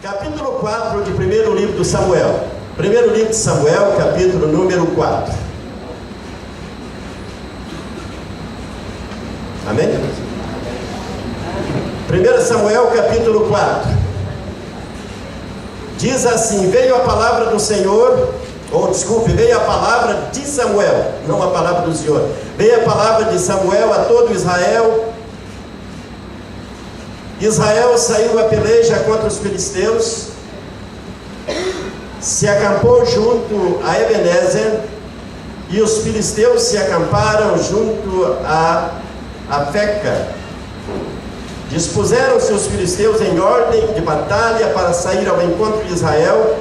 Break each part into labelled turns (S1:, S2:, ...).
S1: Capítulo 4 de primeiro livro de Samuel. Primeiro livro de Samuel, capítulo número 4. Amém? 1 Samuel, capítulo 4. Diz assim: veio a palavra do Senhor, veio a palavra de Samuel, não a palavra do Senhor. Veio a palavra de Samuel a todo Israel. Israel saiu a peleja contra os filisteus, se acampou junto a Ebenezer, e os filisteus se acamparam junto a Afeca. Dispuseram-se os filisteus em ordem de batalha para sair ao encontro de Israel,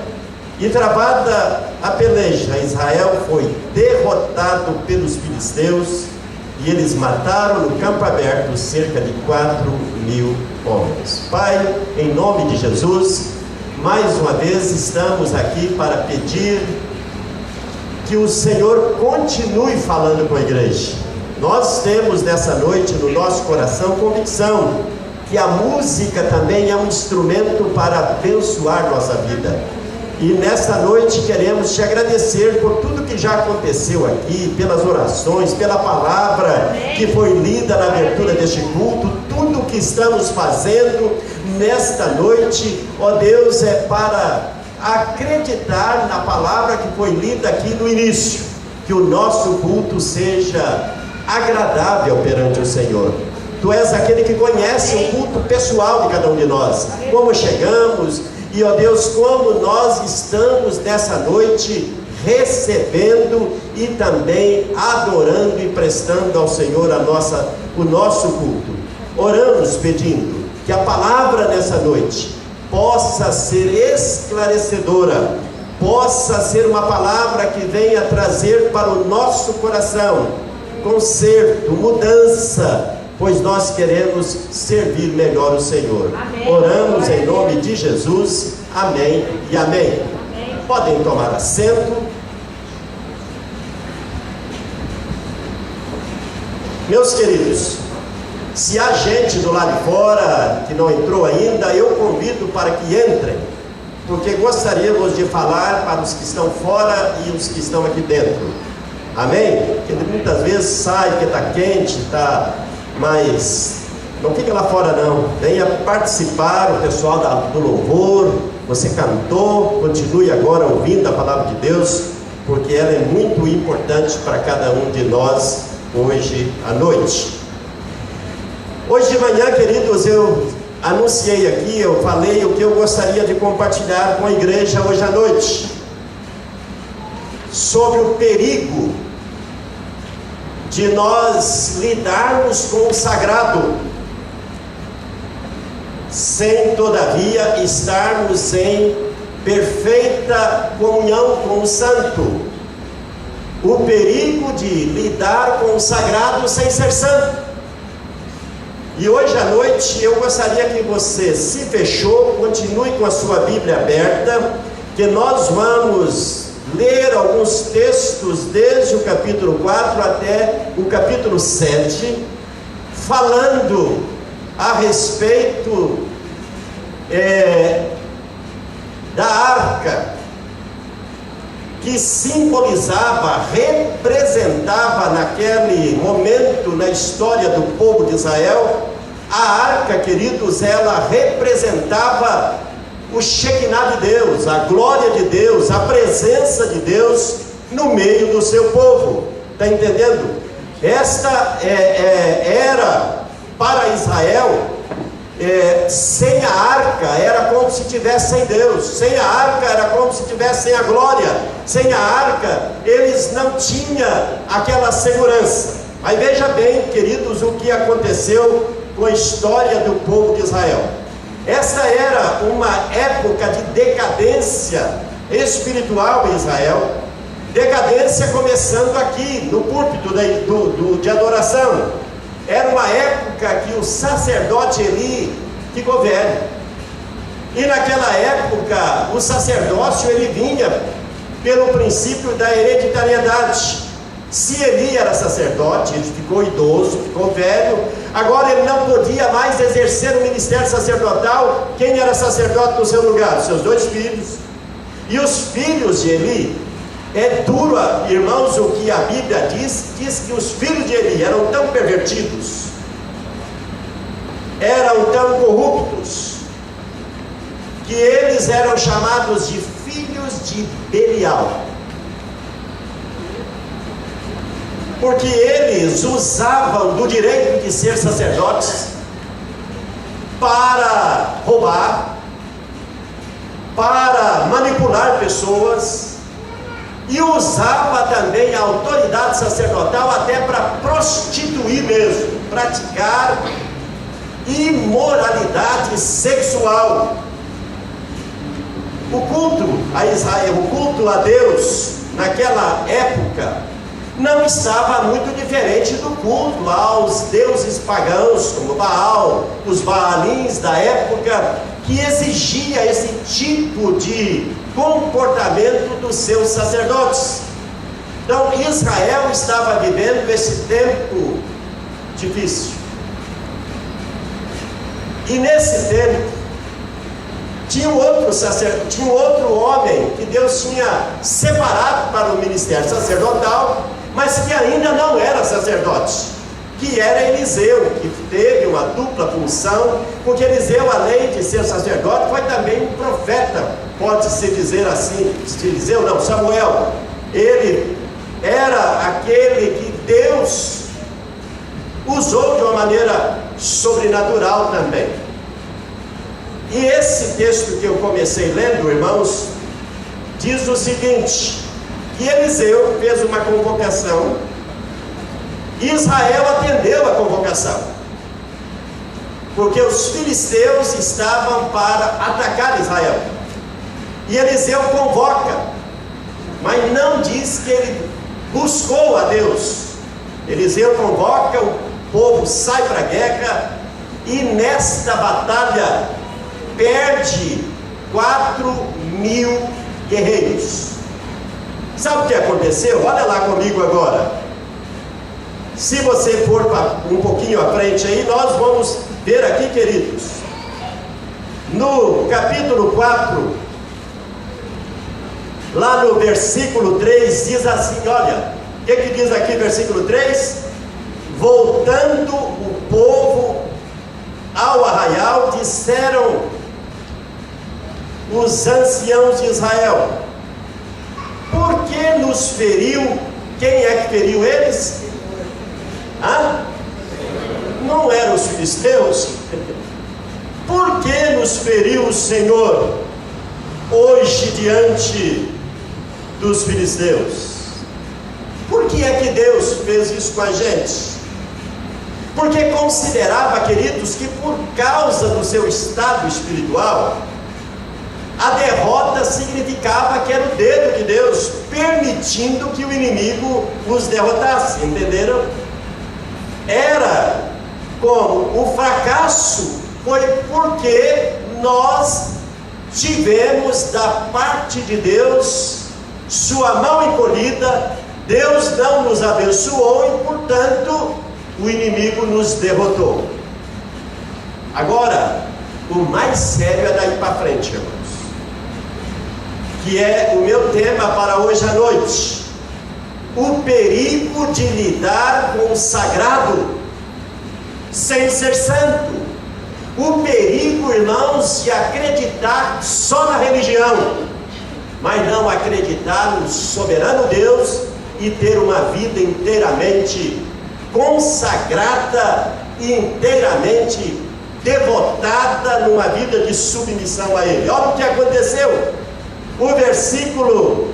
S1: e travada a peleja, Israel foi derrotado pelos filisteus, e eles mataram no campo aberto cerca de 4.000 homens. Pai, em nome de Jesus, mais uma vez estamos aqui para pedir que o Senhor continue falando com a igreja. Nós temos nessa noite no nosso coração convicção que a música também é um instrumento para abençoar nossa vida. E nesta noite queremos te agradecer por tudo que já aconteceu aqui, pelas orações, pela palavra que foi lida na abertura deste culto, tudo que estamos fazendo nesta noite, ó Deus, é para acreditar na palavra que foi lida aqui no início, que o nosso culto seja agradável perante o Senhor. Tu és aquele que conhece o culto pessoal de cada um de nós, como chegamos. E, ó Deus, como nós estamos nessa noite recebendo e também adorando e prestando ao Senhor o nosso culto. Oramos pedindo que a palavra nessa noite possa ser esclarecedora, possa ser uma palavra que venha trazer para o nosso coração conserto, mudança, pois nós queremos servir melhor o Senhor. Amém. Oramos em nome de Jesus. Amém e amém. Amém. Podem tomar assento. Meus queridos, se há gente do lado de fora que não entrou ainda, eu convido para que entrem, porque gostaríamos de falar para os que estão fora e os que estão aqui dentro. Amém? Porque muitas vezes sai porque está quente, mas não fica lá fora não, venha participar, o pessoal do louvor, você cantou, continue agora ouvindo a palavra de Deus, porque ela é muito importante para cada um de nós hoje à noite. Hoje de manhã, queridos, eu anunciei aqui, eu falei o que eu gostaria de compartilhar com a igreja hoje à noite, sobre o perigo de nós lidarmos com o sagrado, sem todavia estarmos em perfeita comunhão com o santo. O perigo de lidar com o sagrado sem ser santo. E hoje à noite eu gostaria que você se fechou, continue com a sua Bíblia aberta, que nós vamos ler alguns textos desde o capítulo 4 até o capítulo 7, falando a respeito da arca, que simbolizava, representava naquele momento na história do povo de Israel. A arca, queridos, ela representava o Shekinah de Deus, a glória de Deus, a presença de Deus no meio do seu povo. Está entendendo? Esta era para Israel, sem a arca era como se tivesse sem Deus, sem a arca era como se tivesse sem a glória, sem a arca eles não tinham aquela segurança. Aí veja bem, queridos, o que aconteceu com a história do povo de Israel. Essa era uma época de decadência espiritual em Israel, decadência começando aqui no púlpito de adoração. Era uma época que o sacerdote Eli ficou velho, e naquela época o sacerdócio ele vinha pelo princípio da hereditariedade. Se Eli era sacerdote, ele ficou idoso, ficou velho, Agora ele não podia mais exercer o ministério sacerdotal. Quem era sacerdote no seu lugar? Seus 2 filhos. E os filhos de Eli, é duro, irmãos, o que a Bíblia diz que os filhos de Eli eram tão pervertidos, eram tão corruptos, que eles eram chamados de filhos de Belial, porque eles usavam do direito de ser sacerdotes para roubar, para manipular pessoas, e usava também a autoridade sacerdotal até para prostituir mesmo, praticar imoralidade sexual. O culto a Israel, o culto a Deus naquela época não estava muito diferente do culto aos deuses pagãos, como Baal, os Baalins da época, que exigia esse tipo de comportamento dos seus sacerdotes. Então Israel estava vivendo esse tempo difícil. E nesse tempo tinha um outro homem que Deus tinha separado para o ministério sacerdotal, mas que ainda não era sacerdote, que era Eliseu, que teve uma dupla função, porque Eliseu, além de ser sacerdote, foi também um profeta, pode-se dizer assim. Eliseu não, Samuel, ele era aquele que Deus usou de uma maneira sobrenatural também. E esse texto que eu comecei lendo, irmãos, diz o seguinte, que Eliseu fez uma convocação, e Israel atendeu a convocação, porque os filisteus estavam para atacar Israel, e Eliseu convoca, mas não diz que ele buscou a Deus. Eliseu convoca, o povo sai para a guerra, e nesta batalha perde 4.000 guerreiros. Sabe o que aconteceu? Olha lá comigo agora. Se você for um pouquinho à frente aí, nós vamos ver aqui, queridos, no capítulo 4, lá no versículo 3, diz assim, olha, o que diz aqui versículo 3? Voltando o povo ao arraial, disseram os anciãos de Israel: por que nos feriu? Quem é que feriu eles? Não eram os filisteus? Por que nos feriu o Senhor hoje diante dos filisteus? Por que é que Deus fez isso com a gente? Porque considerava, queridos, que por causa do seu estado espiritual, a derrota significava que era o dedo de Deus permitindo que o inimigo os derrotasse, entenderam? Era como o fracasso foi porque nós tivemos da parte de Deus sua mão encolhida, Deus não nos abençoou e, portanto, o inimigo nos derrotou. Agora, o mais sério é daí para frente, irmãos, que é o meu tema para hoje à noite: o perigo de lidar com o sagrado sem ser santo. O perigo, irmãos, de acreditar só na religião, mas não acreditar no soberano Deus e ter uma vida inteiramente consagrada e inteiramente devotada numa vida de submissão a Ele. Olha o que aconteceu. O versículo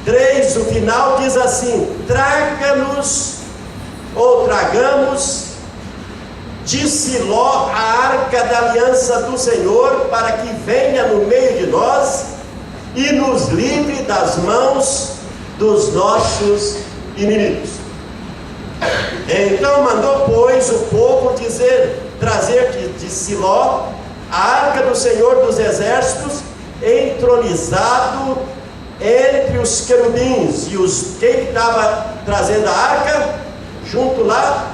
S1: 3, o final diz assim: tragamos de Siló a arca da aliança do Senhor, para que venha no meio de nós e nos livre das mãos dos nossos inimigos. Então mandou, pois, o povo trazer de Siló a arca do Senhor dos exércitos, entronizado entre os querubins. E quem estava trazendo a arca junto lá?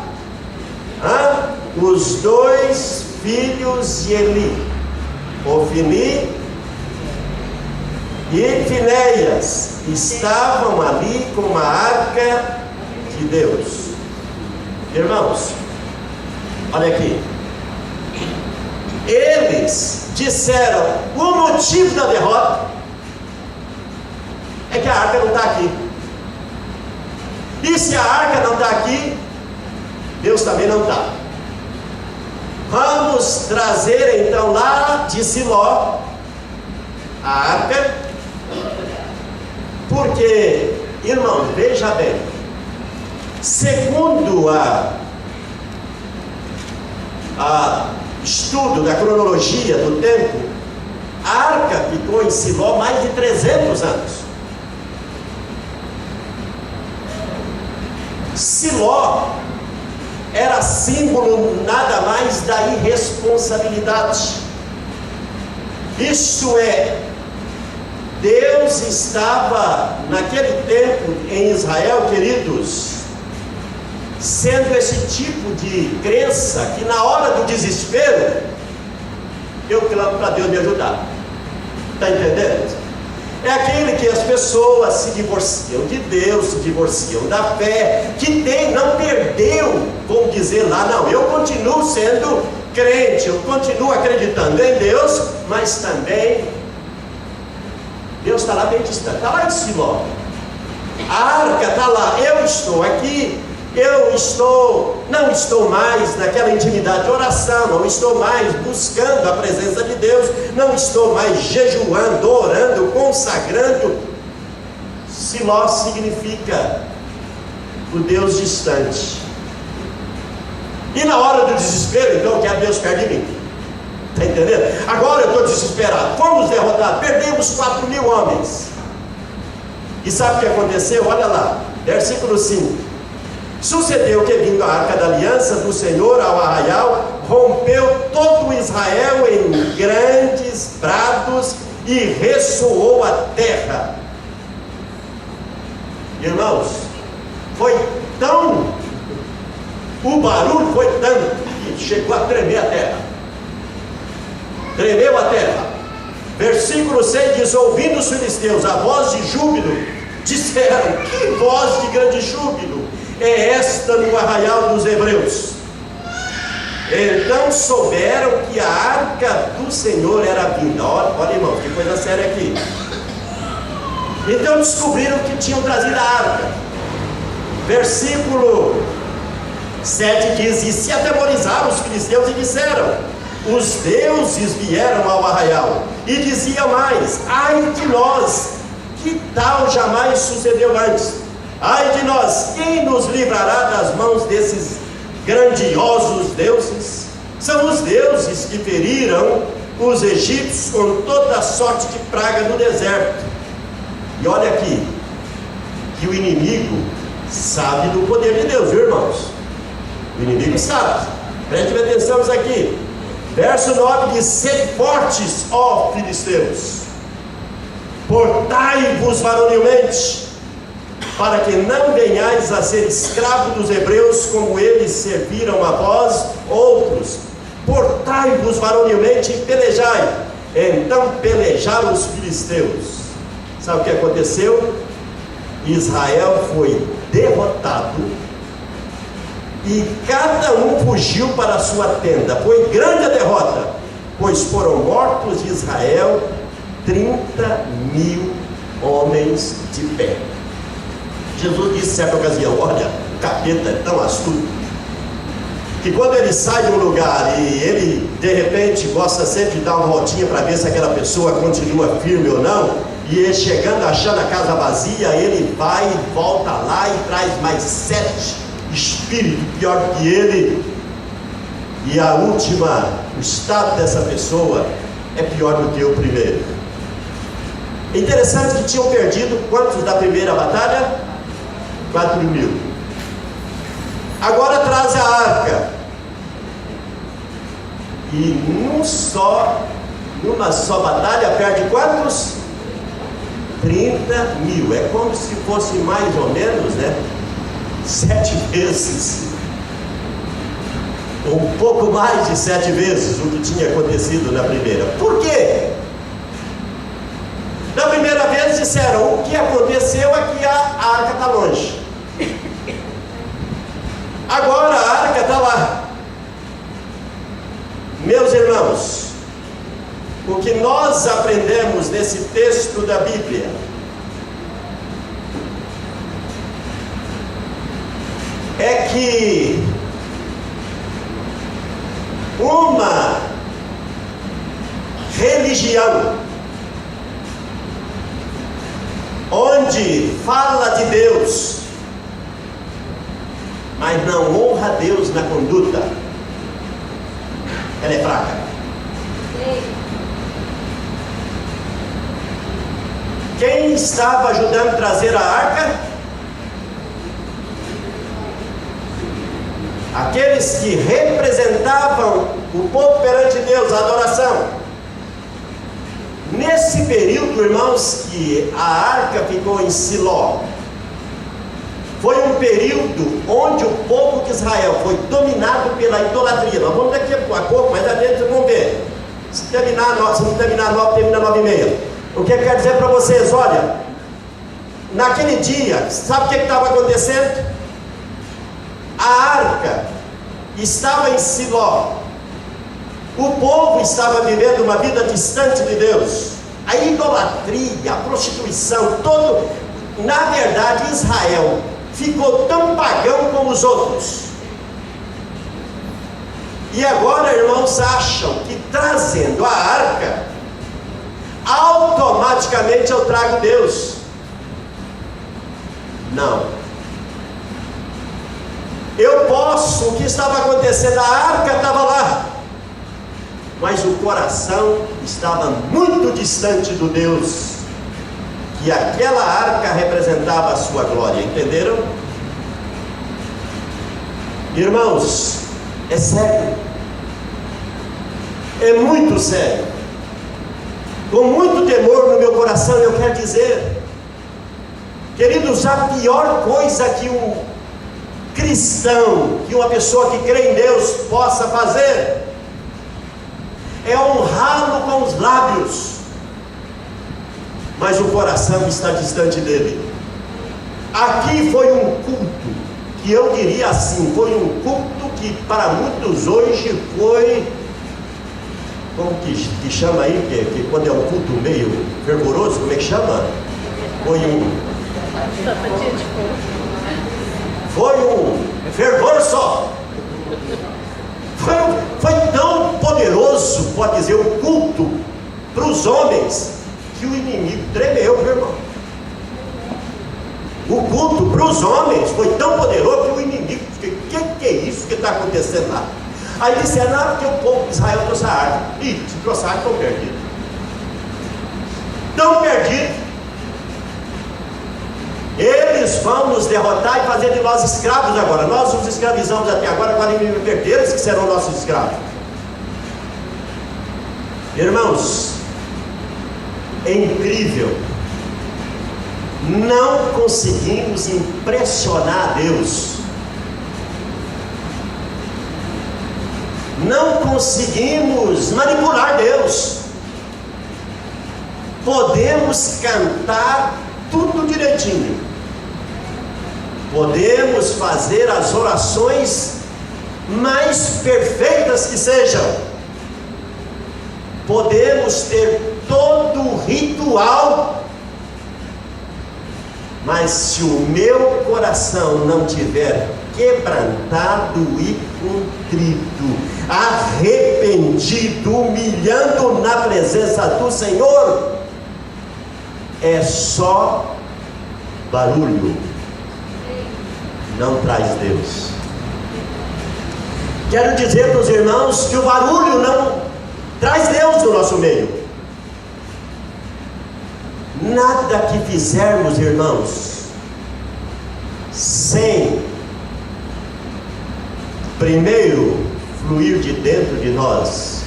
S1: Os dois filhos de Eli, Ofni e Finéias, estavam ali com a arca de Deus. Irmãos, olha aqui. Eles disseram: o motivo da derrota é que a arca não está aqui. E se a arca não está aqui, Deus também não está. Vamos trazer então lá de Siló a arca, porque, irmão, veja bem, segundo a estudo da cronologia do tempo, a arca ficou em Siló mais de 300 anos. Siló era símbolo nada mais da irresponsabilidade. Isto é, Deus estava naquele tempo em Israel, queridos, sendo esse tipo de crença que na hora do desespero eu clamo para Deus me ajudar. Está entendendo? É aquele que as pessoas se divorciam de Deus, se divorciam da fé, que não perdeu, vamos dizer lá, não, eu continuo sendo crente, eu continuo acreditando em Deus, mas também Deus está lá bem distante, está lá em Siló, a arca está lá, eu estou aqui, não estou mais naquela intimidade de oração, não estou mais buscando a presença de Deus, não estou mais jejuando, orando, consagrando. Siló significa o Deus distante. E na hora do desespero, então, que é Deus perto de mim. Está entendendo? Agora eu estou desesperado, fomos derrotados, perdemos 4.000 homens. E sabe o que aconteceu? Olha lá, versículo 5. Sucedeu que, vindo a arca da aliança do Senhor ao arraial, rompeu todo Israel em grandes prados e ressoou a terra. Irmãos, o barulho foi tanto que chegou a tremer a terra. Tremeu a terra. Versículo 6 diz: ouvindo os filisteus a voz de júbilo, disseram: que voz de grande júbilo é esta no arraial dos hebreus? Então souberam que a arca do Senhor era vinda. Olha, irmãos, que coisa séria aqui. Então descobriram que tinham trazido a arca. Versículo 7 diz: e se atemorizaram os filisteus e disseram: os deuses vieram ao arraial. E dizia mais: ai de nós, que tal jamais sucedeu antes. Ai de nós, quem nos livrará das mãos desses grandiosos deuses? São os deuses que feriram os egípcios com toda sorte de praga no deserto. E olha aqui, que o inimigo sabe do poder de Deus, viu, irmãos? O inimigo sabe. Preste atenção nisso aqui. Verso 9 diz: sede fortes, ó filisteus, portai-vos varonilmente, para que não venhais a ser escravo dos hebreus, como eles serviram a vós outros. Portai-vos varonilmente e pelejai. Então pelejaram os filisteus. Sabe o que aconteceu? Israel foi derrotado e cada um fugiu para a sua tenda. Foi grande a derrota, pois foram mortos de Israel 30.000 homens de pé. Jesus disse em certa ocasião: olha, o capeta é tão astuto que quando ele sai de um lugar e ele de repente gosta sempre de dar uma voltinha para ver se aquela pessoa continua firme ou não, e ele chegando achando a casa vazia, ele vai e volta lá e traz mais 7 espíritos pior do que ele, e o estado dessa pessoa é pior do que o primeiro. É interessante que tinham perdido quantos da primeira batalha? 4.000. Agora traz a arca, e numa só batalha perde quantos? 30.000. É como se fosse mais ou menos, 7 vezes. um pouco mais de 7 vezes o que tinha acontecido na primeira. Por quê? Na primeira vez disseram: o que aconteceu é que a arca está longe. Agora a arca está lá. Meus irmãos, o que nós aprendemos nesse texto da Bíblia é que uma religião onde fala de Deus, mas não honra Deus na conduta, ela é fraca. Quem estava ajudando a trazer a arca? Aqueles que representavam o povo perante Deus, a adoração. Nesse período, irmãos, que a arca ficou em Siló, foi um período onde o povo de Israel foi dominado pela idolatria. Nós vamos daqui a pouco, mas adiante vamos ver. Se não terminar 9, termina 9:30. O que eu quero dizer para vocês? Olha, naquele dia, sabe o que estava acontecendo? A arca estava em Siló. O povo estava vivendo uma vida distante de Deus. A idolatria, a prostituição, todo. Na verdade, Israel ficou tão pagão como os outros. E agora, irmãos, acham que trazendo a arca, automaticamente eu trago Deus. Não. Eu posso, o que estava acontecendo, a arca estava lá, mas o coração estava muito distante do Deus que aquela arca representava a sua glória. Entenderam? Irmãos, é sério, é muito sério. Com muito temor no meu coração eu quero dizer, queridos, a pior coisa que um cristão, que uma pessoa que crê em Deus possa fazer, é honrá-lo com os lábios, mas o coração está distante dele. Aqui foi um culto, que eu diria assim, foi um culto que para muitos hoje foi, como que chama aí, que quando é um culto meio fervoroso, como é que chama? Foi um fervor só. Foi tão poderoso, pode dizer, o culto para os homens, que o inimigo tremeu, meu irmão. O culto para os homens foi tão poderoso que o inimigo, que é isso que está acontecendo lá? Aí disseram, porque o povo de Israel trouxe a arca. E se trouxe a arca, estão perdidos. Estão perdidos. Eles vão nos derrotar e fazer de nós escravos agora. Nós os escravizamos até agora em perder, eles que serão nossos escravos. Irmãos, é incrível. Não conseguimos impressionar a Deus. Não conseguimos manipular Deus. Podemos cantar tudo direitinho. Podemos fazer as orações mais perfeitas que sejam. Podemos ter todo o ritual. Mas se o meu coração não tiver quebrantado e contrito, arrependido, humilhando na presença do Senhor, é só barulho, não traz Deus. Quero dizer para os irmãos que o barulho não traz Deus no nosso meio. Nada que fizermos, irmãos, sem primeiro fluir de dentro de nós,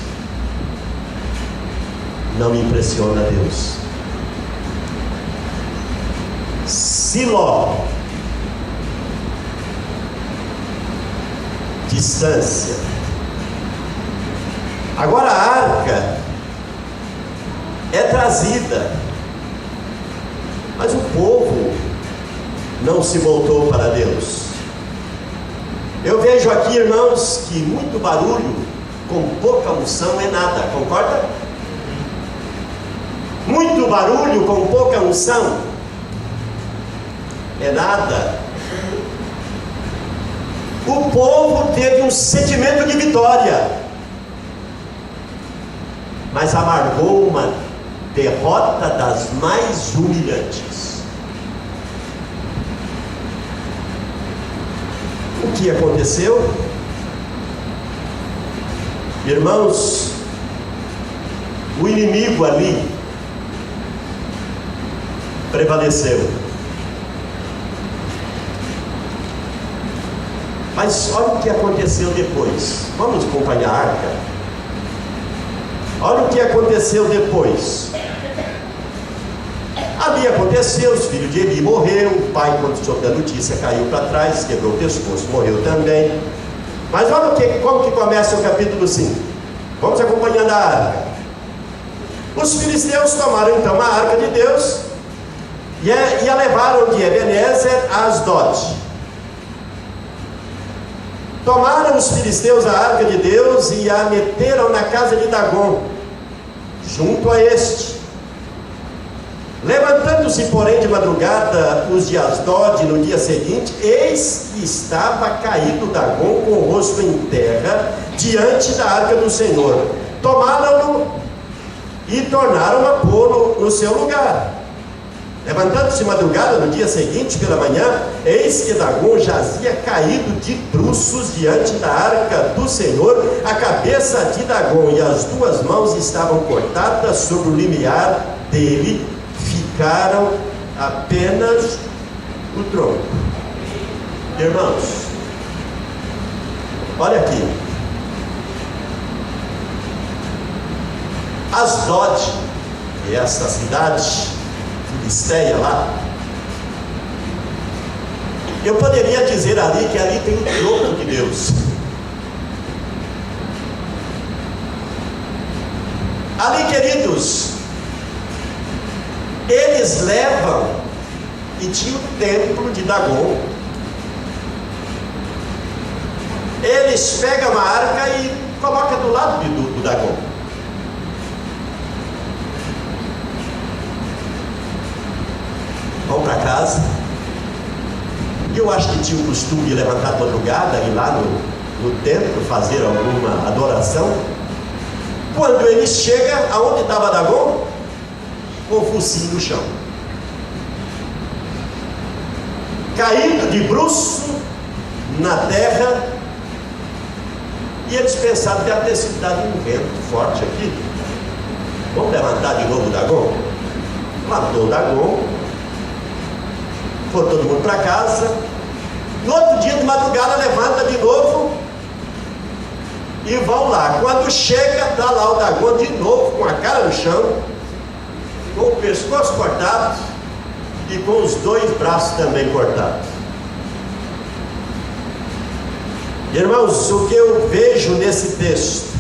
S1: não impressiona Deus. Siló, distância, Agora a arca é trazida, mas o povo não se voltou para Deus. Eu vejo aqui, irmãos, que muito barulho com pouca unção é nada, concorda? Muito barulho com pouca unção é nada. O povo teve um sentimento de vitória, mas amargou uma derrota das mais humilhantes. O que aconteceu? Irmãos, o inimigo ali prevaleceu. Mas olha o que aconteceu depois. Vamos acompanhar a arca. Olha o que aconteceu depois. Ali aconteceu, os filhos de Eli morreram, o pai, quando soube da notícia, caiu para trás, quebrou o pescoço, morreu também. Mas olha como que começa o capítulo 5. Vamos acompanhando a arca. Os filisteus tomaram então a arca de Deus e a levaram de Ebenezer a Asdod. Tomaram os filisteus a arca de Deus e a meteram na casa de Dagom, junto a este. Levantando-se, porém, de madrugada os de Asdod no dia seguinte, eis que estava caído Dagom com o rosto em terra, diante da arca do Senhor. Tomaram-no e tornaram a pô-lo no seu lugar. Levantando-se de madrugada no dia seguinte, pela manhã, eis que Dagom jazia caído de bruços diante da arca do Senhor. A cabeça de Dagom e as duas mãos estavam cortadas sobre o limiar dele, ficaram apenas o tronco. Irmãos, olha aqui. Asdod, que é esta cidade filisteia lá, eu poderia dizer ali que ali tem o trono de Deus. Ali, queridos, eles levam, e tinha o templo de Dagom. Eles pegam a arca e colocam do lado do Dagom. Vão para casa. E eu acho que tinha o costume de levantar de madrugada e ir lá no templo fazer alguma adoração. Quando eles chegam, aonde estava Dagom? Com o focinho no chão, caído de bruço na terra. E eles pensaram que deve ter sido dado um vento forte aqui. Vamos levantar de novo o Dagom? Levantou o Dagom, foi todo mundo para casa. No outro dia de madrugada levanta de novo e vão lá. Quando chega, está lá o Dagom de novo com a cara no chão, com o pescoço cortado e com os dois braços também cortados. Irmãos, o que eu vejo nesse texto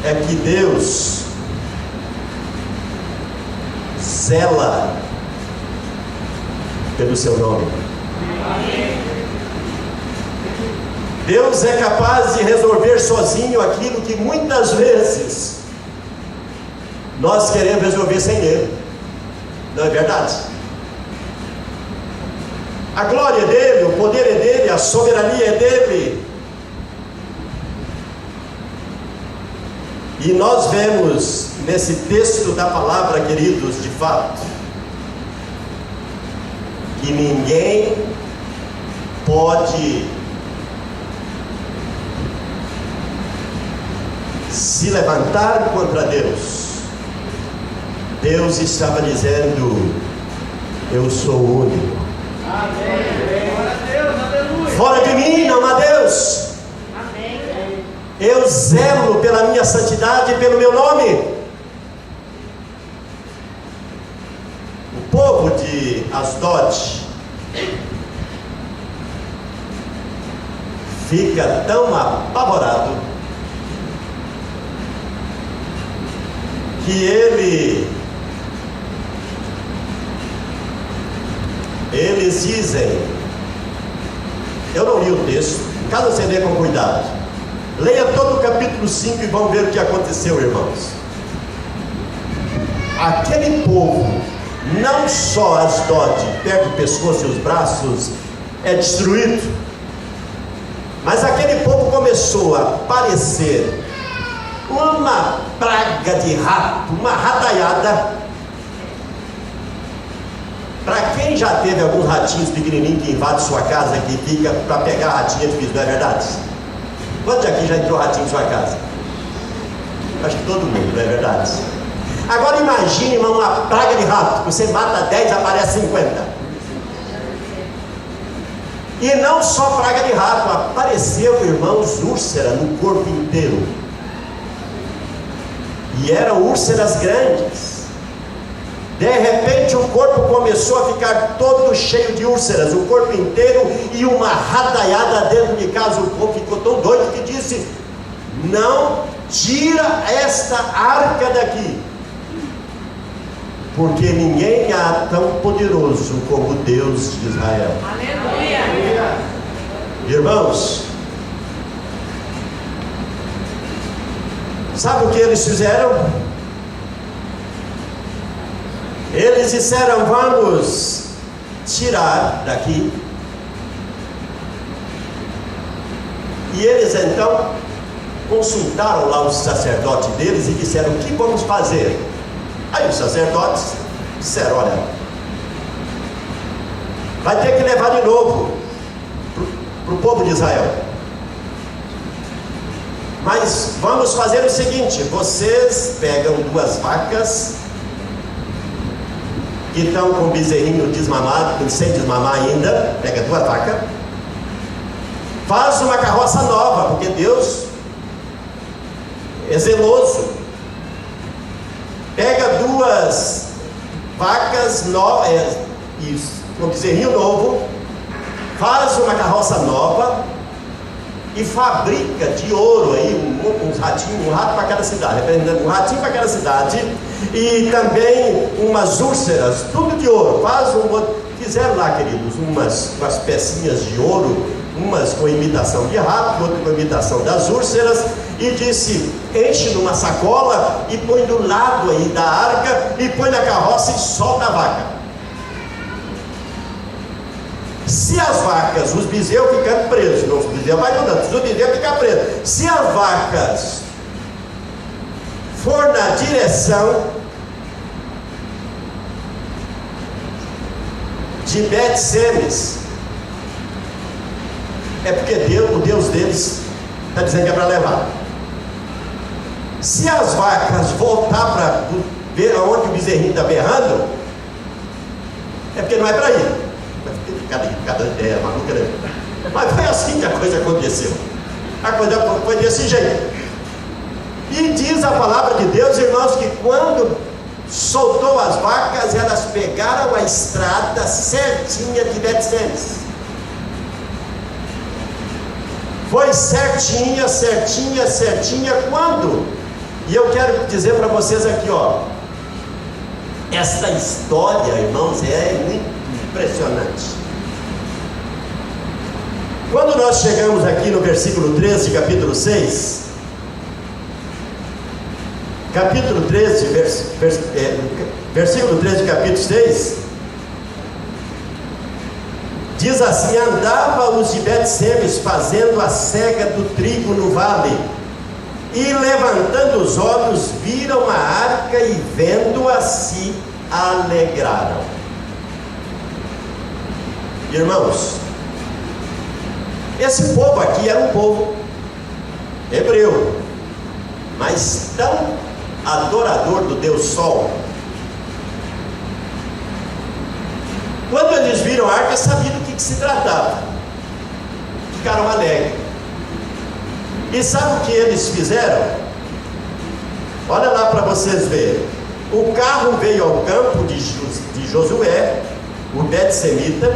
S1: é que Deus zela pelo seu nome. Deus é capaz de resolver sozinho aquilo que muitas vezes nós queremos resolver sem Ele. Não é verdade? A glória é dele, o poder é dele, a soberania é dele. E nós vemos nesse texto da palavra, queridos, de fato, que ninguém pode se levantar contra Deus. Deus estava dizendo: eu sou o único.
S2: Amém. Glória a Deus, aleluia.
S1: Fora de mim não há Deus.
S2: Amém.
S1: Eu zelo pela minha santidade e pelo meu nome. O povo de Asdod fica tão apavorado que eles dizem, eu não li o texto, caso você lê com cuidado, leia todo o capítulo 5 e vão ver o que aconteceu, irmãos. Aquele povo, não só Asdod, perde o pescoço e os braços, é destruído, mas aquele povo começou a parecer uma praga de rato, uma rataiada. Para quem já teve alguns ratinhos pequenininhos que invadem sua casa, que fica para pegar ratinho é difícil, não é verdade? Quantos aqui já entrou ratinho em sua casa? Acho que todo mundo, não é verdade? Agora imagine uma praga de rato, você mata 10, aparece 50. E não só praga de rato, apareceu, irmãos, úlcera no corpo inteiro. E eram úlceras grandes. De repente o corpo começou a ficar todo cheio de úlceras, o corpo inteiro, e uma rataiada dentro de casa. O povo ficou tão doido que disse: não tira esta arca daqui, porque ninguém há tão poderoso como Deus de Israel.
S2: Aleluia.
S1: Irmãos, sabe o que eles fizeram? Eles disseram: vamos tirar daqui. E eles então consultaram lá os sacerdotes deles e disseram: o que vamos fazer? Aí os sacerdotes disseram: olha, vai ter que levar de novo para o povo de Israel. Mas vamos fazer o seguinte: vocês pegam 2 vacas que estão com o bezerrinho desmamado, sem desmamar ainda, pega 2 vacas, faz uma carroça nova, porque Deus é zeloso. Pega 2 vacas novas, com um bezerrinho novo, faz uma carroça nova e fabrica de ouro aí uns ratinhos, um rato para cada cidade, um ratinho para cada cidade, e também umas úlceras, tudo de ouro. Fizeram lá, queridos, umas pecinhas de ouro, umas com imitação de rato, outra com imitação das úlceras, e disse: enche numa sacola e põe do lado aí da arca, e põe na carroça e solta a vaca. Se as vacas, os bezerros ficam presos, não, os bezerros vai andando, os bezerros ficam presos. Se as vacas for na direção de Bet-Semes, é porque o Deus deles está dizendo que é para levar. Se as vacas voltar para ver aonde o bezerrinho está berrando, é porque não é para ir. Cada ideia maluca, né? Mas foi assim que a coisa aconteceu. A coisa foi desse jeito. E diz a palavra de Deus, irmãos, que quando soltou as vacas, elas pegaram a estrada certinha de Bet-Semes. Foi certinha, certinha, certinha. Quando? E eu quero dizer para vocês aqui, ó, esta história, irmãos, é muito impressionante. Quando nós chegamos aqui no versículo 13 de capítulo 6, capítulo 13, versículo 13 de capítulo 6, diz assim: andava os de Bet-Semes fazendo a cega do trigo no vale, e levantando os olhos viram a arca, e vendo-a se alegraram. Irmãos, esse povo aqui era um povo hebreu, mas tão adorador do Deus Sol. Quando eles viram a arca, sabiam do que se tratava, ficaram alegres. E sabe o que eles fizeram? Olha lá para vocês verem. O carro veio ao campo de Josué, o Bet-Semita,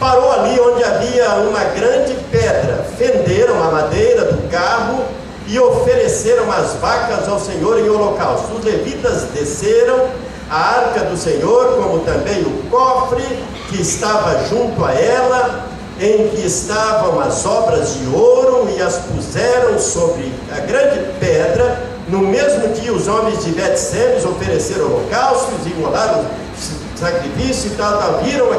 S1: parou ali onde havia uma grande pedra, fenderam a madeira do carro e ofereceram as vacas ao Senhor em holocausto. Os levitas desceram a arca do Senhor, como também o cofre que estava junto a ela, em que estavam as obras de ouro, e as puseram sobre a grande pedra. No mesmo dia os homens de Bet-Semes ofereceram holocaustos, imolaram sacrifício e tal, viram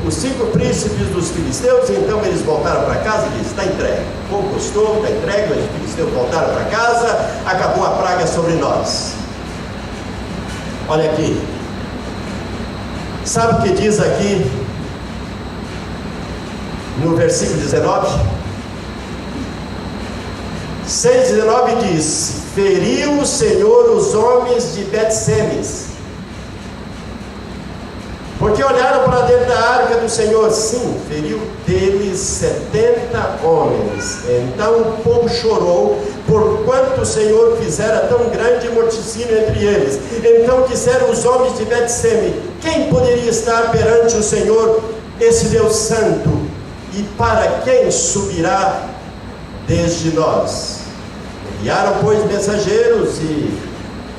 S1: os 5 príncipes dos filisteus. Então eles voltaram para casa e disseram: está entregue. O povo gostou, está entregue. Os filisteus voltaram para casa, acabou a praga sobre nós. Olha aqui, sabe o que diz aqui no versículo 19? 6:19 diz: feriu o Senhor os homens de Bet-Semes, porque olharam para dentro da arca do Senhor. Sim, feriu deles 70 homens. Então o povo chorou, porquanto o Senhor fizera tão grande morticínio entre eles. Então disseram os homens de Bet-Semes: quem poderia estar perante o Senhor, esse Deus santo? E para quem subirá desde nós? Enviaram, pois, mensageiros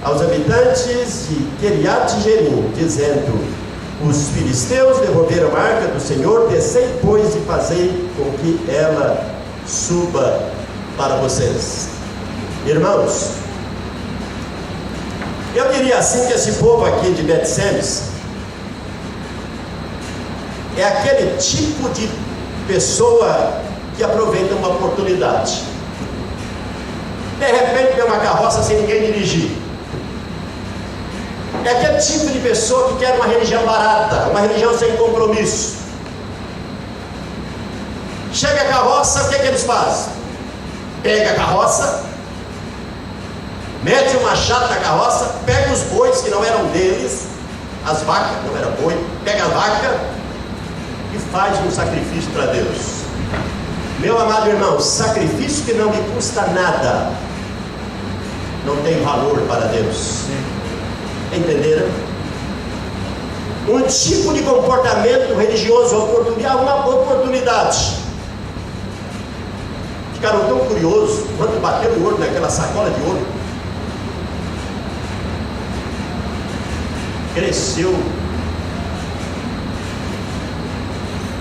S1: aos habitantes de Quiriate-Jearim, dizendo: os filisteus devolveram a arca do Senhor, descei, pois, e fazei com que ela suba para vocês. Irmãos, eu diria assim que esse povo aqui de Bet-Semes é aquele tipo de pessoa que aproveita uma oportunidade. De repente vê uma carroça sem ninguém dirigir. É aquele tipo de pessoa que quer uma religião barata, uma religião sem compromisso. Chega a carroça, o que eles fazem? Pega a carroça, mete uma chata na carroça, pega os bois que não eram deles, as vacas, não era boi, pega a vaca e faz um sacrifício para Deus. Meu amado irmão, sacrifício que não lhe custa nada não tem valor para Deus. Entenderam? Um tipo de comportamento religioso uma oportunidade. Ficaram tão curiosos quando bateram o ouro naquela sacola de ouro. Cresceu.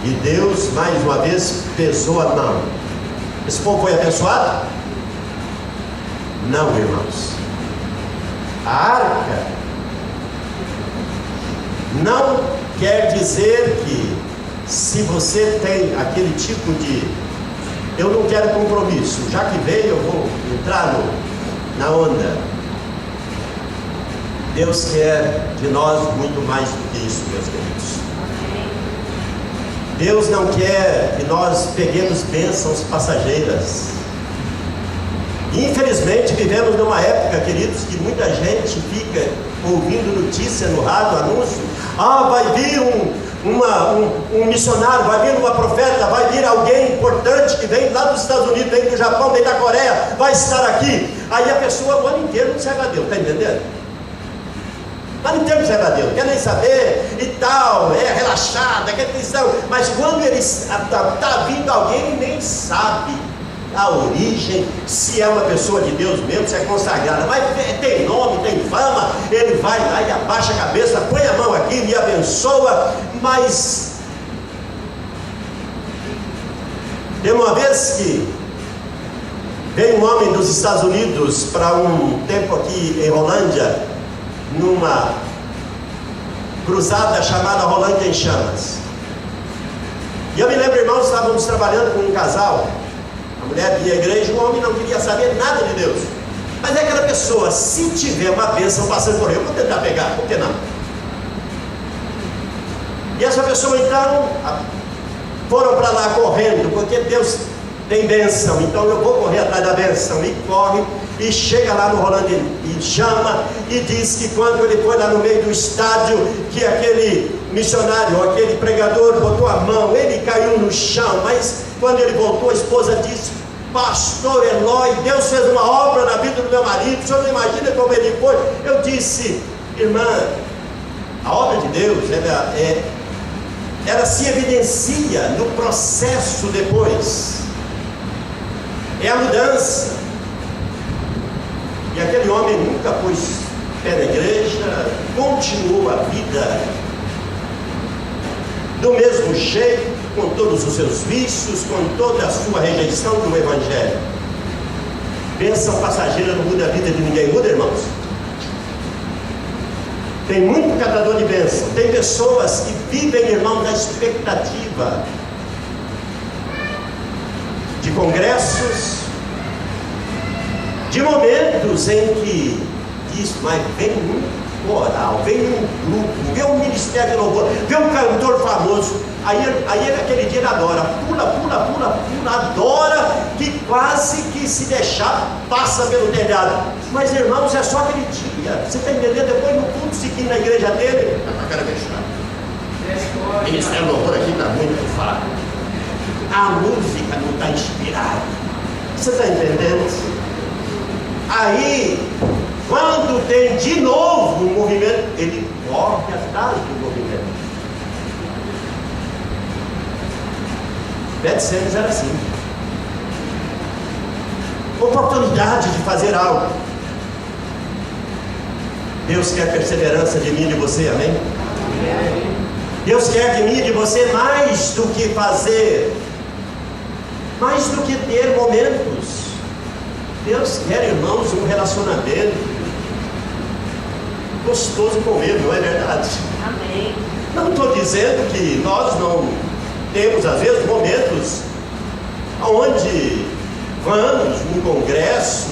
S1: E Deus mais uma vez pesou a mão. Esse povo foi abençoado? Não, irmãos. A arca não quer dizer que, se você tem aquele tipo de eu não quero compromisso, já que veio eu vou entrar na onda. Deus quer de nós muito mais do que isso, meus queridos. Deus não quer que nós peguemos bênçãos passageiras. Infelizmente vivemos numa época, queridos, que muita gente fica ouvindo notícia no rádio, anúncio: vai vir um missionário, vai vir uma profeta, vai vir alguém importante que vem lá dos Estados Unidos, vem do Japão, vem da Coreia, vai estar aqui. Aí a pessoa o ano inteiro não serve a Deus, está entendendo? O ano inteiro não serve a Deus, não quer nem saber e tal, é relaxada, quer atenção. Mas quando ele está vindo alguém, ele nem sabe a origem, se é uma pessoa de Deus mesmo, se é consagrada, mas tem nome, tem fama, ele vai lá e abaixa a cabeça, põe a mão aqui, me abençoa. Mas tem uma vez que veio um homem dos Estados Unidos para um tempo aqui em Rolândia, numa cruzada chamada Rolândia em Chamas. E eu me lembro, irmãos, estávamos trabalhando com um casal. A mulher vinha à igreja, o homem não queria saber nada de Deus. Mas é aquela pessoa, se tiver uma bênção passando por eu vou tentar pegar, por que não? E essa pessoa então, foram para lá correndo, porque Deus tem bênção, então eu vou correr atrás da bênção. E corre, e chega lá no Rolândia e chama, e diz que quando ele foi lá no meio do estádio, que aquele missionário, ou aquele pregador botou a mão, ele caiu no chão. Mas quando ele voltou, a esposa disse: pastor Eloy, Deus fez uma obra na vida do meu marido, o senhor não imagina como ele foi. Eu disse: irmã, a obra de Deus, ela é ela se evidencia no processo depois. É a mudança. E aquele homem nunca pôs pé na igreja, continuou a vida do mesmo jeito, com todos os seus vícios, com toda a sua rejeição do Evangelho. Bênção passageira não muda a vida de ninguém, muda, irmãos? Tem muito catador de bênção. Tem pessoas que vivem, irmão, na expectativa de congressos, de momentos em que diz, mas vem um coral, vem um grupo, vem um ministério de louvor, vem um cantor famoso. Aí aquele dia ele adora, pula, adora, que quase que se deixar passa pelo telhado. Mas irmãos, é só aquele dia. Você está entendendo? Depois no culto seguinte na igreja dele, é para cara fechar. O ministério de louvor aqui está muito fraco. A música não está inspirada. Você está entendendo? Aí, quando tem de novo um movimento, ele corre atrás do movimento. Betsemes era assim. Oportunidade de fazer algo. Deus quer perseverança de mim e de você, amém? Deus quer de mim e de você mais do que fazer, mais do que ter momentos. Deus quer, irmãos, um relacionamento gostoso com Ele, não é verdade?
S2: Amém.
S1: Não estou dizendo que nós não temos, às vezes, momentos onde vamos num congresso.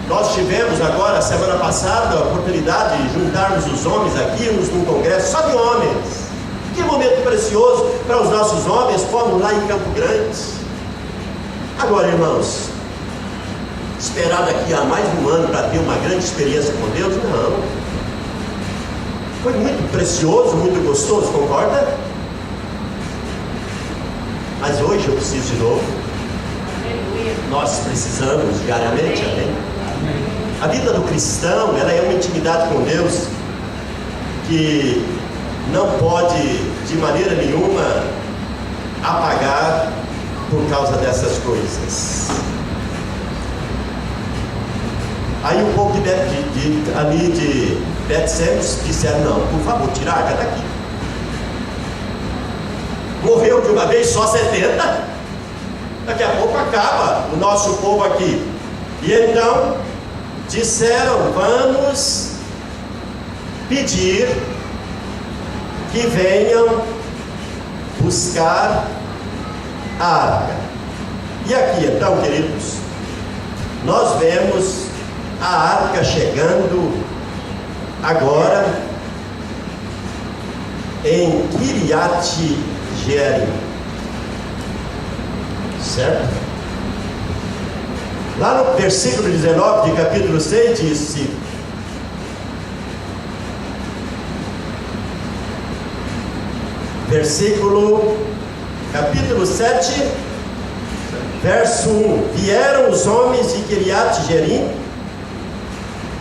S1: Nós tivemos agora, semana passada, a oportunidade de juntarmos os homens aqui, num congresso só de homens. Que momento precioso para os nossos homens. Fomos lá em Campo Grande. Agora, irmãos, esperar daqui a mais um ano para ter uma grande experiência com Deus? Não. Foi muito precioso, muito gostoso, concorda? Mas hoje eu preciso de novo.
S2: Aleluia.
S1: Nós precisamos diariamente, amém? A vida do cristão, ela é uma intimidade com Deus que não pode de maneira nenhuma apagar por causa dessas coisas. Aí o povo ali de Betsemes disseram, não, por favor, tira a arca daqui. Morreu de uma vez só 70, daqui a pouco acaba o nosso povo aqui. E então disseram, vamos pedir que venham buscar a arca. E aqui então, queridos, nós vemos a arca chegando agora em Kiriat Jearim, certo? Lá no versículo 19 de capítulo 6 diz-se: capítulo 7, verso 1: vieram os homens de Kiriat Jearim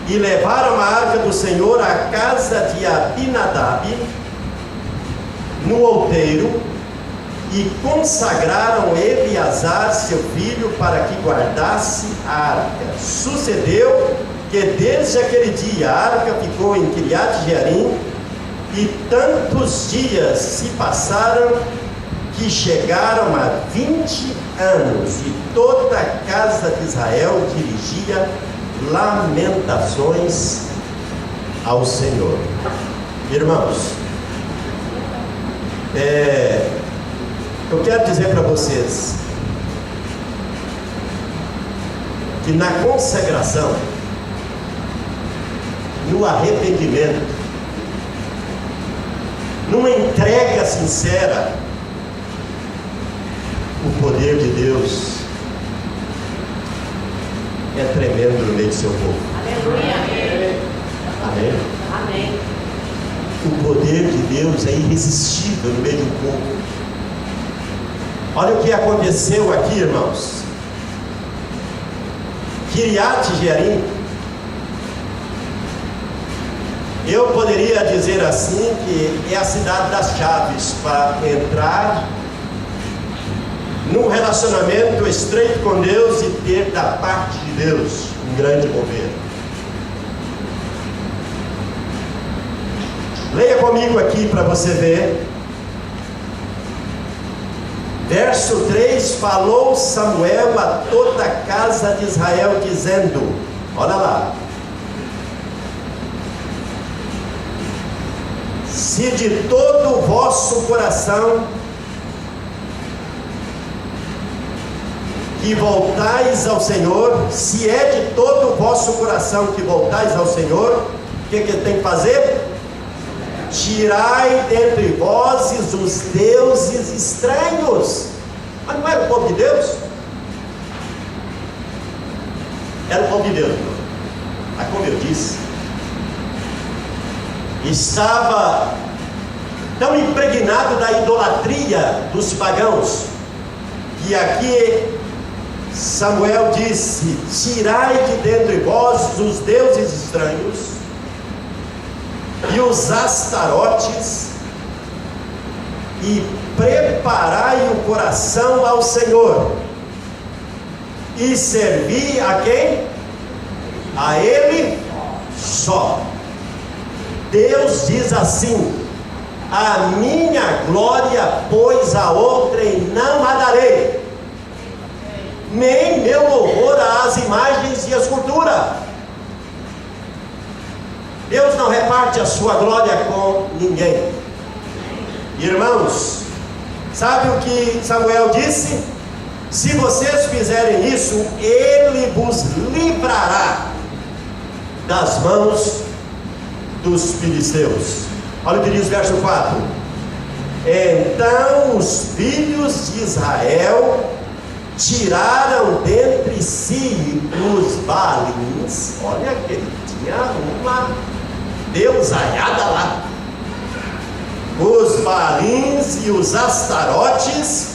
S1: e levaram a arca do Senhor à casa de Abinadab no outeiro, e consagraram Eleazar seu filho para que guardasse a arca. Sucedeu que desde aquele dia a arca ficou em Kiriat Jearim, e tantos dias se passaram que chegaram a 20 anos, e toda a casa de Israel dirigia lamentações ao Senhor. Irmãos, eu quero dizer para vocês que na consagração, no arrependimento, numa entrega sincera, o poder de Deus é tremendo no meio do seu povo.
S2: Aleluia.
S1: Amém?
S2: Amém.
S1: O poder de Deus é irresistível no meio do povo. Olha o que aconteceu aqui, irmãos. Kiriat Jearim Eu poderia dizer assim que é a cidade das chaves para entrar num relacionamento estreito com Deus e ter da parte de Deus um grande mover. Leia comigo aqui para você ver. Verso 3: falou Samuel a toda a casa de Israel, dizendo, olha lá: se de todo o vosso coração que voltais ao Senhor, se é de todo o vosso coração que voltais ao Senhor, o que tem que fazer? Tirai dentre vós os deuses estranhos. Mas não era o povo de Deus? Era o povo de Deus. Mas como eu disse, estava tão impregnado da idolatria dos pagãos, que aqui Samuel disse: tirai de dentro de vós os deuses estranhos e os astarotes, e preparai o coração ao Senhor, e servi a quem? A Ele só. Deus diz assim: a minha glória, pois a outrem não a darei, nem meu louvor às imagens e à escultura. Deus não reparte a sua glória com ninguém. Irmãos, sabe o que Samuel disse? Se vocês fizerem isso, Ele vos livrará das mãos dos filisteus. Olha o que diz o verso 4: então os filhos de Israel tiraram dentre si os Baalins. Olha que ele tinha uma deusaiada lá. Os Baalins e os Astarotes,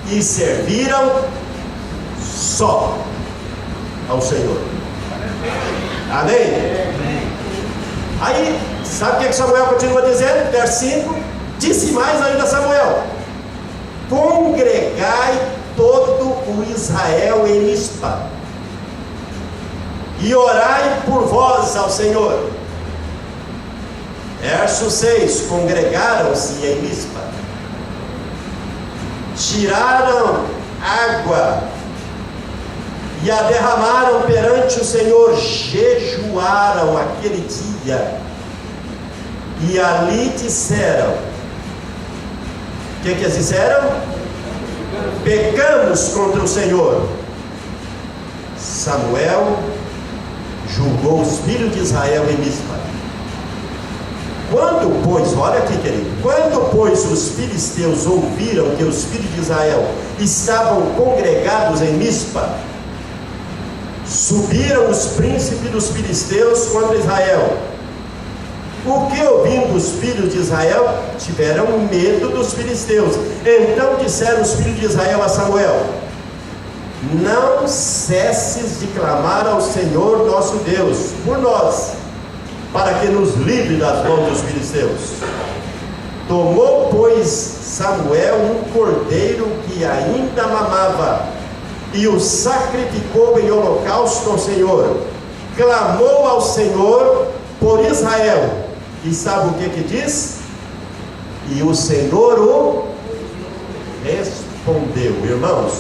S1: e serviram só ao Senhor. Amém? Aí, sabe o que Samuel continua dizendo? Verso 5: disse mais ainda Samuel: congregai todo o Israel em Mispa, e orai por vós ao Senhor. Verso 6: congregaram-se em Mispa, tiraram água e a derramaram perante o Senhor, jejuaram aquele dia, e ali disseram: o que eles disseram? Pecamos contra o Senhor. Samuel julgou os filhos de Israel em Mispa. Quando, pois, olha aqui, querido, quando, pois, os filisteus ouviram que os filhos de Israel estavam congregados em Mispa, subiram os príncipes dos filisteus contra Israel. O que, ouvindo os filhos de Israel, tiveram medo dos filisteus. Então disseram os filhos de Israel a Samuel: não cesses de clamar ao Senhor nosso Deus por nós, para que nos livre das mãos dos filisteus. Tomou, pois, Samuel um cordeiro que ainda mamava, e o sacrificou em holocausto ao Senhor. Clamou ao Senhor por Israel. E sabe o que diz? E o Senhor o respondeu. Irmãos,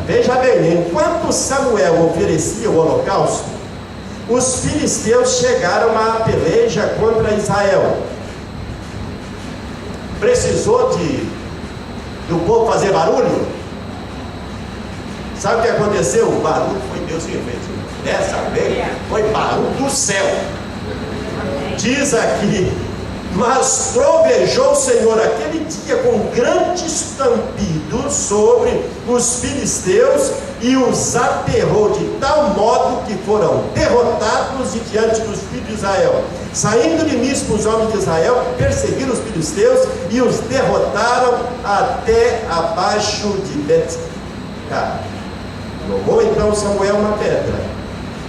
S1: veja bem, enquanto Samuel oferecia o holocausto, os filisteus chegaram à peleja contra Israel. Precisou do povo fazer barulho? Sabe o que aconteceu? O barulho foi Deus que fez. Dessa vez foi barulho do céu. Diz aqui: mas trovejou o Senhor aquele dia com grande estampido sobre os filisteus, e os aterrou de tal modo que foram derrotados de diante dos filhos de Israel. Saindo de Mispa, os homens de Israel perseguiram os filisteus e os derrotaram até abaixo de Bet-ca. Tomou então Samuel uma pedra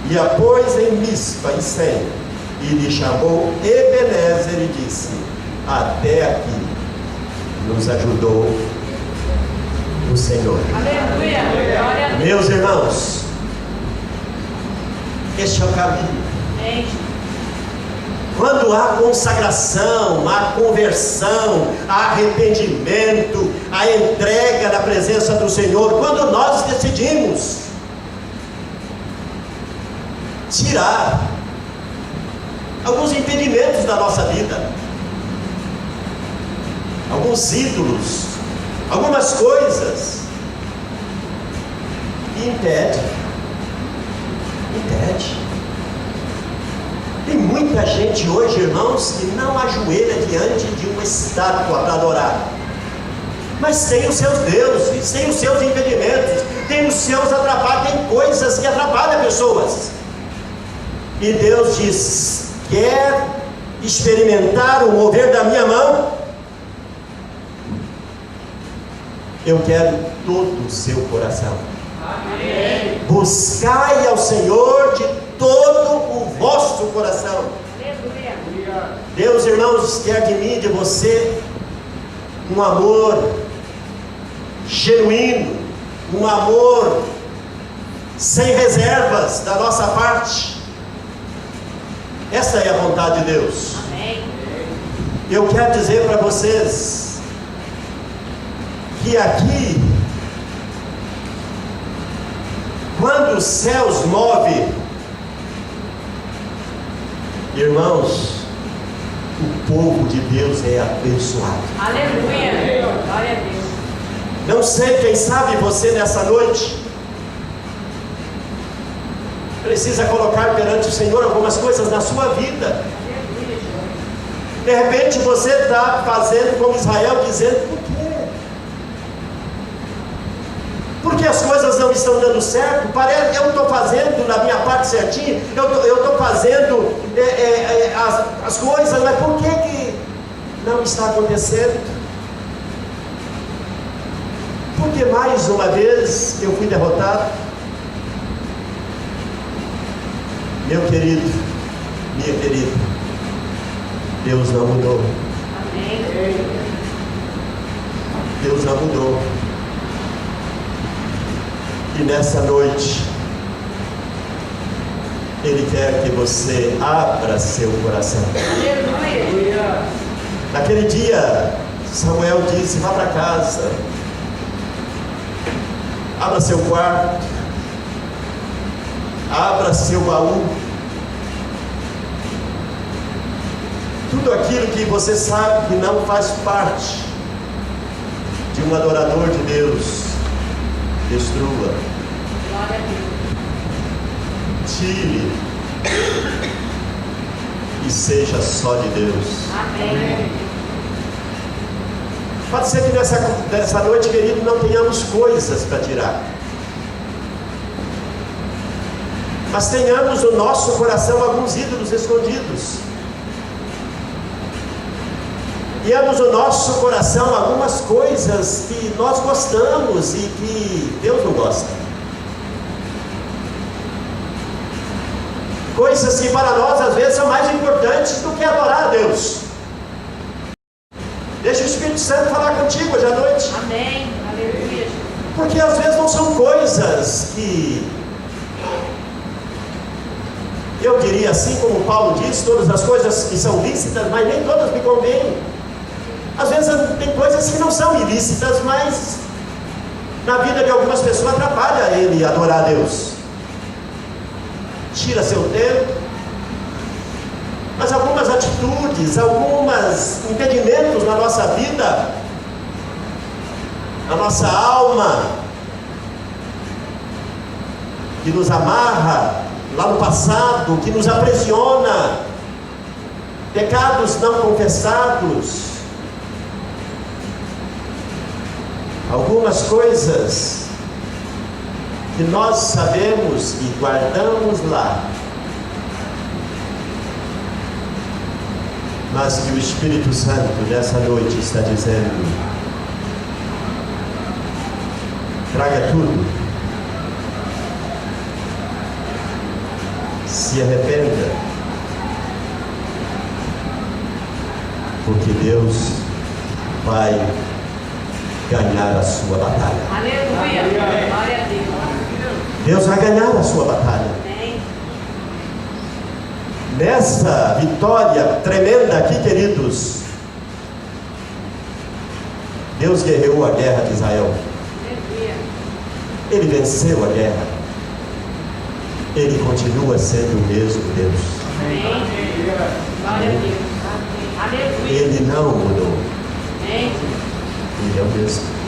S1: e a pôs em Mispa e Sem, e lhe chamou Ebenezer e disse: até aqui nos ajudou o Senhor.
S2: Aleluia. Glória a Deus.
S1: Meus irmãos, este é o caminho.
S2: Amém.
S1: Quando há consagração, há conversão, há arrependimento, há entrega na presença do Senhor, quando nós decidimos tirar alguns impedimentos da nossa vida, alguns ídolos, algumas coisas que impede. Tem muita gente hoje, irmãos, que não ajoelha diante de uma estátua para adorar, mas tem os seus deuses, tem os seus impedimentos, tem os seus atrapalhos, tem coisas que atrapalham pessoas. E Deus diz: quer experimentar o mover da minha mão? Eu quero todo o seu coração.
S2: Amém.
S1: Buscai ao Senhor de todo o vosso coração.
S2: Aleluia.
S1: Deus, irmãos, quer de mim, de você, um amor genuíno, um amor sem reservas da nossa parte. Essa é a vontade de Deus.
S2: Amém.
S1: Eu quero dizer para vocês que aqui, quando os céus movem, irmãos, o povo de Deus é abençoado.
S2: Aleluia. Glória a Deus.
S1: Não sei, quem sabe você nessa noite precisa colocar perante o Senhor algumas coisas na sua vida.
S2: Aleluia.
S1: De repente você está fazendo como Israel, dizendo: por quê? Porque as coisas não estão dando certo? Parece que eu estou fazendo na minha parte certinho, eu estou fazendo as coisas, mas por que não está acontecendo? Porque mais uma vez eu fui derrotado. Meu querido, minha querida, Deus não mudou.
S2: Amém.
S1: Deus não mudou. E nessa noite, Ele quer que você abra seu coração.
S2: Aleluia.
S1: Naquele dia, Samuel disse: vá para casa, abra seu quarto, abra seu baú, tudo aquilo que você sabe que não faz parte de um adorador de Deus, destrua,
S2: Glória a Deus.
S1: tire e seja só de Deus.
S2: Amém.
S1: Pode ser que nessa noite, querido, não tenhamos coisas para tirar, mas tenhamos no nosso coração alguns ídolos escondidos. Tenhamos no nosso coração algumas coisas que nós gostamos e que Deus não gosta. Coisas que para nós às vezes são mais importantes do que adorar a Deus. Deixa o Espírito Santo falar contigo hoje à noite.
S2: Amém. Aleluia.
S1: Porque às vezes não são coisas que, eu diria assim como Paulo diz, todas as coisas que são lícitas, mas nem todas me convêm. Às vezes tem coisas que não são ilícitas, mas na vida de algumas pessoas atrapalha ele adorar a Deus. Tira seu tempo. Mas algumas atitudes, alguns impedimentos na nossa vida, na nossa alma, que nos amarra lá no passado, que nos aprisiona, pecados não confessados, algumas coisas que nós sabemos e guardamos lá, mas que o Espírito Santo nessa noite está dizendo: traga tudo, se arrependa, porque Deus vai ganhar a sua batalha.
S2: Aleluia. Glória a Deus.
S1: Deus vai ganhar a sua batalha.
S2: Amém.
S1: Nessa vitória tremenda aqui, queridos, Deus guerreou a guerra de Israel.
S2: Aleluia.
S1: Ele venceu a guerra. Ele continua sendo o mesmo Deus.
S2: Amém. Glória a Deus. Aleluia.
S1: Ele não mudou.
S2: Amém.
S1: Ele é o mesmo.